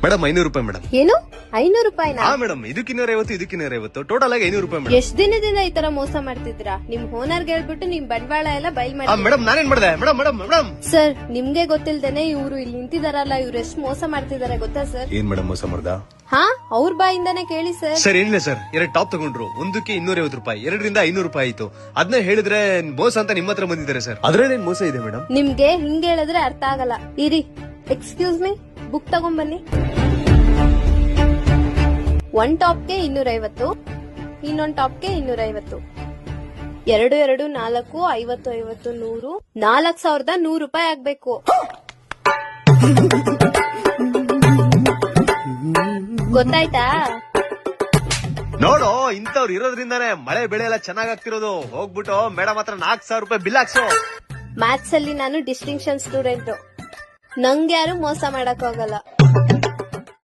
Madam 500 ರೂಪಾಯಿ madam. ಏನು 500 ರೂಪಾಯಿನಾ? ಹಾ ಮೇಡಮ್, ಇದಕ್ಕೆ 250 ಇದಕ್ಕೆ 250 ಟೋಟಲ್ ಆಗಿ 500 ರೂಪಾಯಿ ಮೇಡಮ್. ಎಷ್ಟ್ ದಿನದಿಂದ ಈ ತರ ಮೋಸ ಮಾಡ್ತಿದ್ದೀರಾ? ನಿಮ್ ಓನರ್ಗೆ ಹೇಳ್ಬಿಟ್ಟು ನಿಮ್ ಬಂಡವಾಳ ಎಲ್ಲ ಬಯಲ್ ಮಾಡಿ. ಮೇಡಮ್ ನಾನೇನ್ ಮಾಡಿದೆ ಮೇಡಮ್? ಮೇಡಮ್ ಮೇಡಮ್ ಸರ್, ನಿಮ್ಗೆ ಗೊತ್ತಿಲ್ದೇನೆ ಇವ್ರು ಇಲ್ಲಿ ನಿಂತಿದಾರಲ್ಲ, ಇವ್ರು ಎಷ್ಟ್ ಮೋಸ ಮಾಡ್ತಿದಾರೆ ಗೊತ್ತಾ ಸರ್? ಏನ್ ಮೇಡಮ್ ಮೋಸ ಮಾಡ್ದ? ಹಾ, ಅವ್ರ ಬಾಯಿಂದಾನೆ ಕೇಳಿ ಸರ್. ಸರ್ ಏನಿಲ್ಲ ಸರ್, 2 ಟಾಪ್ ತಗೊಂಡ್ರು, ಒಂದಕ್ಕೆ 250 ರೂಪಾಯಿ, 2ರಿಂದ 500 ರೂಪಾಯಿ ಆಯ್ತು. ಅದನ್ನ ಹೇಳಿದ್ರೆ ಮೋಸ ಅಂತ ನಿಮ್ಮ ಹತ್ರ ಬಂದಿದ್ದಾರೆ ಸರ್. ಅದ್ರೇನೇನ್ ಮೋಸ ಇದೆ ಮೇಡಮ್? ನಿಮ್ಗೆ ಹಿಂಗ್ ಹೇಳಿದ್ರೆ ಅರ್ಥ ಆಗಲ್ಲ. ಇರಿ, ಎಕ್ಸ್ಕ್ಯೂಸ್ ಮೀ, ಬುಕ್ ತಗೊಂಬನ್ನಿ. 1 ಟಾಪ್ಗೆ 250, ಇನ್ನೊಂದ್ ಟಾಪ್ಗೆ 250, 2 2 4 50 50 100 4100 ರೂಪಾಯಿ ಆಗ್ಬೇಕು. ಗೊತ್ತಾಯ್ತಾ? ನೋಡು, ಇಂಥವ್ರು ಇರೋದ್ರಿಂದಾನೇ ಮಳೆ ಬೆಳೆ ಎಲ್ಲ ಚೆನ್ನಾಗ್ ಆಗ್ತಿರೋದು. ಹೋಗ್ಬಿಟ್ಟು ಮೇಡಮ್ ಹತ್ರ 4000 ರೂಪಾಯಿ ಬಿಲ್ ಹಾಕ್ಸು. ಮ್ಯಾಥ್ಸ್ ಅಲ್ಲಿ ನಾನು ಡಿಸ್ಟಿಂಕ್ಷನ್ ಸ್ಟೂಡೆಂಟ್, ನಂಗೆ ಯಾರು ಮೋಸ ಮಾಡಕ್ ಹೋಗಲ್ಲ.